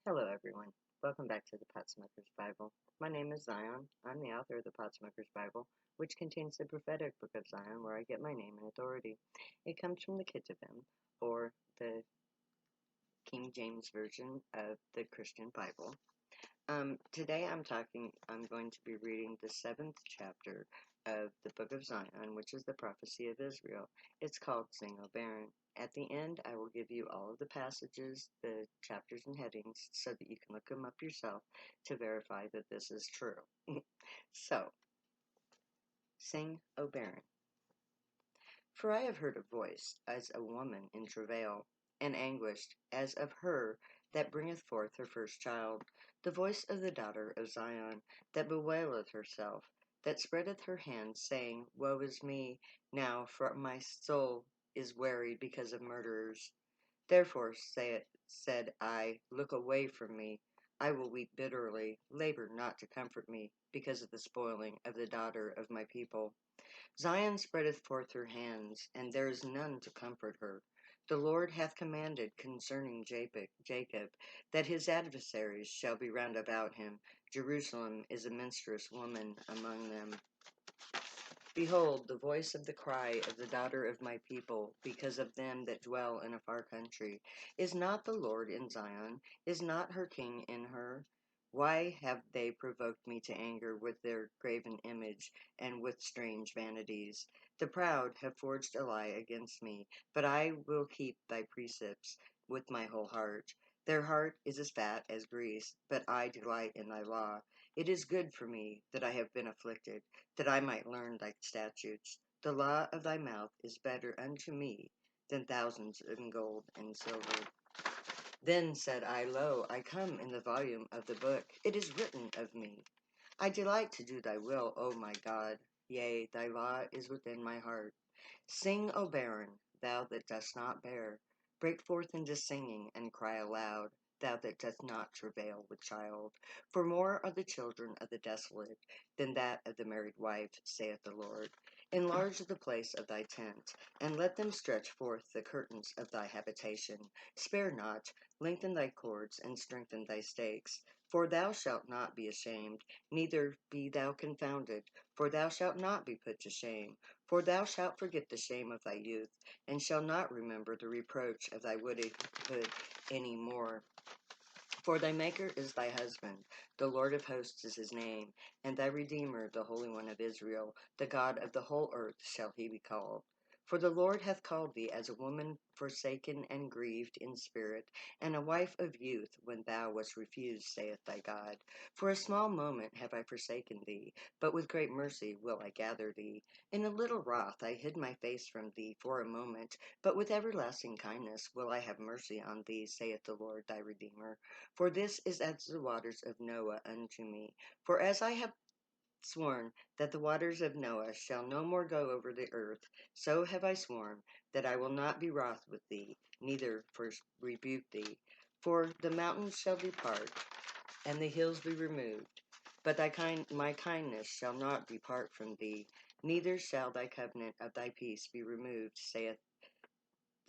Hello, everyone. Welcome back to the Potsmoker's Bible. My name is Zion. I'm the author of the Potsmoker's Bible, which contains the prophetic book of Zion, where I get my name and authority. It comes from the Ketuvim, or the King James Version of the Christian Bible. Today I'm going to be reading the 7th chapter of the book of Zion, which is the prophecy of Israel. It's called Sing, O Barren. At the end, I will give you all of the passages, the chapters and headings, so that you can look them up yourself to verify that this is true. So, Sing, O barren. For I have heard a voice as a woman in travail, and anguished, as of her that bringeth forth her first child, the voice of the daughter of Zion, that bewaileth herself, that spreadeth her hands, saying, Woe is me, now, for my soul is weary because of murderers. Therefore said I, Look away from me. I will weep bitterly, labor not to comfort me, because of the spoiling of the daughter of my people. Zion spreadeth forth her hands, and there is none to comfort her. The Lord hath commanded concerning Jacob, that his adversaries shall be round about him. Jerusalem is a minstrous woman among them. Behold, the voice of the cry of the daughter of my people, because of them that dwell in a far country. Is not the Lord in Zion? Is not her king in her? Why have they provoked me to anger with their graven image and with strange vanities? The proud have forged a lie against me, but I will keep thy precepts with my whole heart. Their heart is as fat as grease, but I delight in thy law. It is good for me that I have been afflicted, that I might learn thy statutes. The law of thy mouth is better unto me than thousands in gold and silver. Then said I, Lo, I come in the volume of the book. It is written of me. I delight to do thy will, O my God. Yea, thy law is within my heart. Sing, O barren, thou that dost not bear. Break forth into singing, and cry aloud, thou that dost not travail with child. For more are the children of the desolate than that of the married wife, saith the Lord. Enlarge the place of thy tent, and let them stretch forth the curtains of thy habitation. Spare not, lengthen thy cords, and strengthen thy stakes. For thou shalt not be ashamed, neither be thou confounded, for thou shalt not be put to shame. For thou shalt forget the shame of thy youth, and shalt not remember the reproach of thy widowhood any more. For thy Maker is thy husband, the Lord of hosts is his name, and thy Redeemer, the Holy One of Israel, the God of the whole earth shall he be called. For the Lord hath called thee as a woman forsaken and grieved in spirit, and a wife of youth when thou wast refused, saith thy God. For a small moment have I forsaken thee, but with great mercy will I gather thee. In a little wrath I hid my face from thee for a moment, but with everlasting kindness will I have mercy on thee, saith the Lord thy Redeemer. For this is as the waters of Noah unto me. For as I have sworn that the waters of Noah shall no more go over the earth, so have I sworn that I will not be wroth with thee, neither rebuke thee. For the mountains shall depart, and the hills be removed, but my kindness shall not depart from thee, neither shall thy covenant of thy peace be removed, saith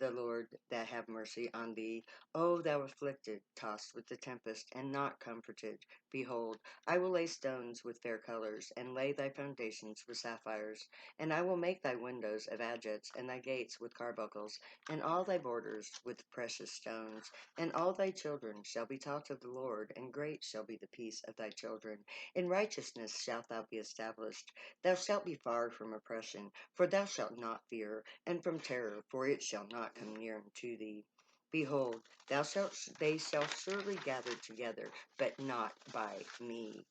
the Lord that have mercy on thee. O thou afflicted, tossed with the tempest, and not comforted, behold, I will lay stones with fair colors, and lay thy foundations with sapphires. And I will make thy windows of agates, and thy gates with carbuncles, and all thy borders with precious stones. And all thy children shall be taught of the Lord, and great shall be the peace of thy children. In righteousness shalt thou be established. Thou shalt be far from oppression, for thou shalt not fear, and from terror, for it shall not come near unto thee. Behold, they shall surely gather together, but not by me.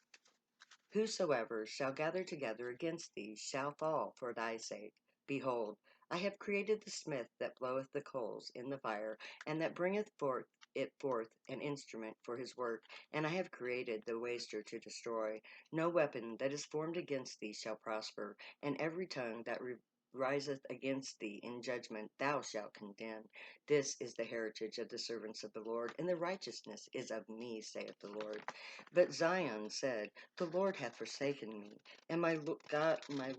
Whosoever shall gather together against thee shall fall for thy sake. Behold, I have created the smith that bloweth the coals in the fire, and that bringeth forth an instrument for his work, and I have created the waster to destroy. No weapon that is formed against thee shall prosper, and every tongue that riseth against thee in judgment thou shalt condemn. This is the heritage of the servants of the Lord, and the righteousness is of me, saith the Lord. But Zion said, The Lord hath forsaken me, and my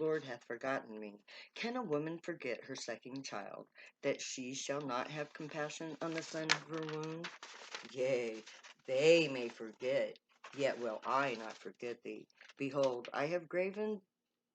Lord hath forgotten me. Can a woman forget her sucking child, that she shall not have compassion on the son of her womb? Yea, They may forget, yet will I not forget thee. Behold, I have graven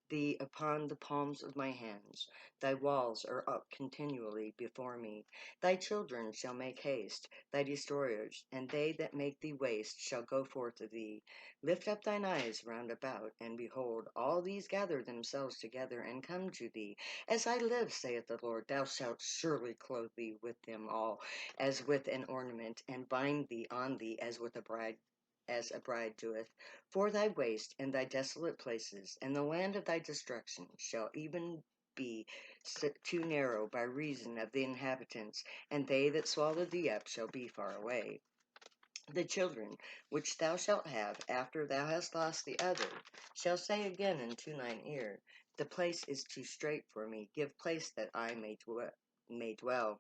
thee upon the palms of my hands. Thy walls are up continually before me. Thy children shall make haste, thy destroyers, and they that make thee waste shall go forth to thee. Lift up thine eyes round about, and behold, all these gather themselves together and come to thee. As I live, saith the Lord, thou shalt surely clothe thee with them all, as with an ornament, and bind thee on thee as a bride doeth. For thy waste and thy desolate places, and the land of thy destruction, shall even be too narrow by reason of the inhabitants, and they that swallow thee up shall be far away. The children which thou shalt have after thou hast lost the other shall say again unto thine ear, the place is too strait for me, give place that I may dwell.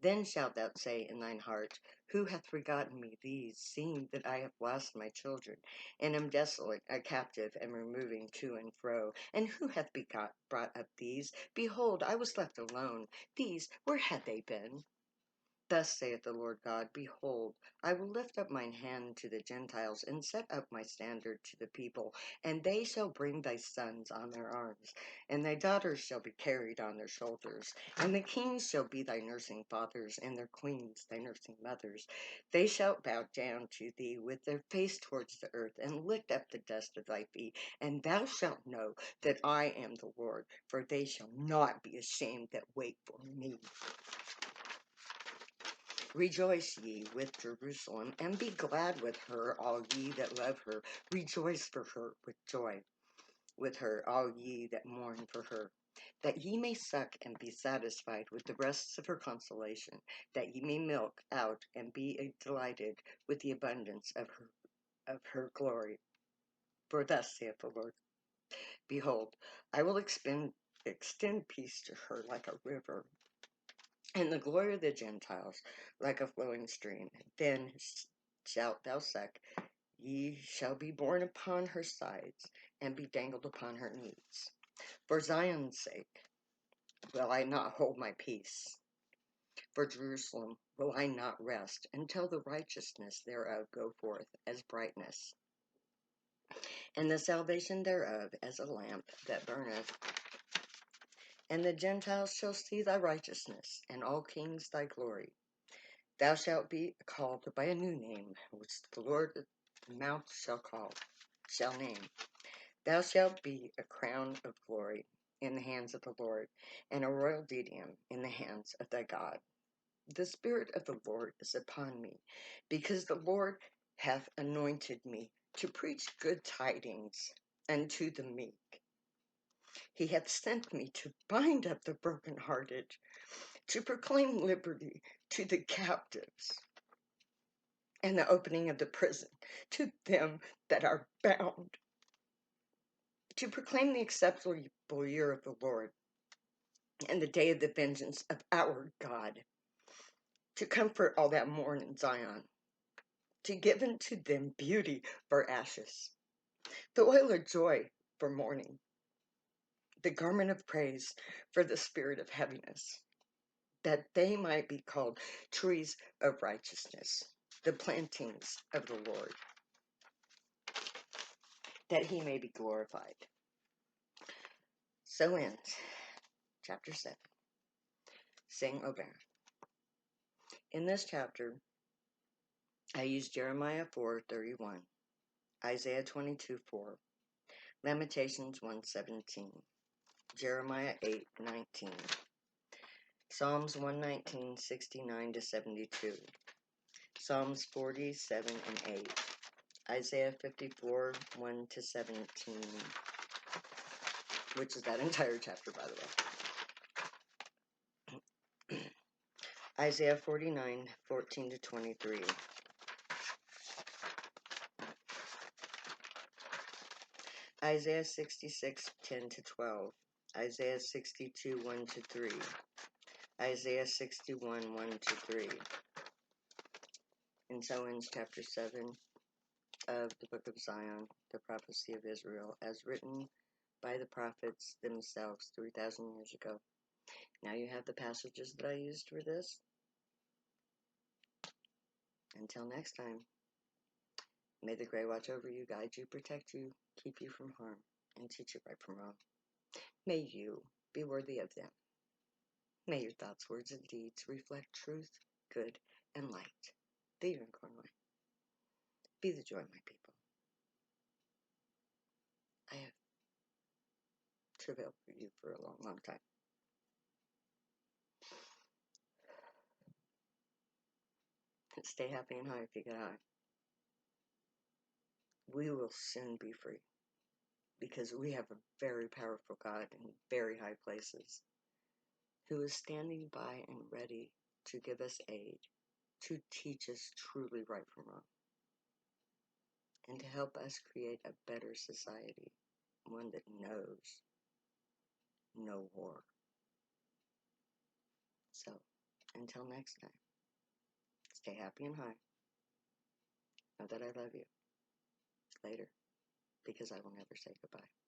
Then shalt thou say in thine heart, who hath forgotten me these, seeing that I have lost my children, and am desolate, a captive, and removing to and fro? And who hath brought up these? Behold, I was left alone. These, where had they been? Thus saith the Lord God, behold, I will lift up mine hand to the Gentiles, and set up my standard to the people, and they shall bring thy sons on their arms, and thy daughters shall be carried on their shoulders, and the kings shall be thy nursing fathers, and their queens thy nursing mothers. They shall bow down to thee with their face towards the earth, and lift up the dust of thy feet, and thou shalt know that I am the Lord, for they shall not be ashamed that wait for me. Rejoice ye with Jerusalem, and be glad with her, all ye that love her. Rejoice for her with joy, with her, all ye that mourn for her. That ye may suck and be satisfied with the breasts of her consolation, that ye may milk out and be delighted with the abundance of her glory. For thus saith the Lord, behold, I will extend peace to her like a river, and the glory of the Gentiles like a flowing stream. Then shalt thou suck, ye shall be borne upon her sides, and be dangled upon her knees. For Zion's sake will I not hold my peace. For Jerusalem will I not rest, until the righteousness thereof go forth as brightness, and the salvation thereof as a lamp that burneth. And the Gentiles shall see thy righteousness, and all kings thy glory. Thou shalt be called by a new name, which the Lord mouth shall name. Thou shalt be a crown of glory in the hands of the Lord, and a royal diadem in the hands of thy God. The Spirit of the Lord is upon me, because the Lord hath anointed me to preach good tidings unto the meek. He hath sent me to bind up the brokenhearted, to proclaim liberty to the captives, and the opening of the prison to them that are bound, to proclaim the acceptable year of the Lord, and the day of the vengeance of our God, to comfort all that mourn in Zion, to give unto them beauty for ashes, the oil of joy for mourning, the garment of praise for the spirit of heaviness, that they might be called trees of righteousness, the plantings of the Lord, that he may be glorified. So ends chapter 7. Sing, O barren. In this chapter, I used Jeremiah 4:31, Isaiah 22:4, Lamentations 1:17, Jeremiah 8:19, Psalms 119:69-72, Psalms 47 and 8, Isaiah 54:1-17, which is that entire chapter, by the way. Isaiah 49:14-23, Isaiah 66:10-12, Isaiah 62:1-3, Isaiah 61:1-3. And so ends chapter 7 of the book of Zion, the prophecy of Israel, as written by the prophets themselves 3,000 years ago. Now you have the passages that I used for this. Until next time. May the Grey watch over you, guide you, protect you, keep you from harm, and teach you right from wrong. May you be worthy of them. May your thoughts, words, and deeds reflect truth, good, and light. The unicorn way. Be the joy, my people. I have travailed for you for a long, long time. Stay happy and high if you get high. We will soon be free because we have a very powerful God in very high places who is standing by and ready to give us aid, to teach us truly right from wrong, and to help us create a better society, one that knows no war. So, until next time, stay happy and high. Know that I love you. Later, because I will never say goodbye.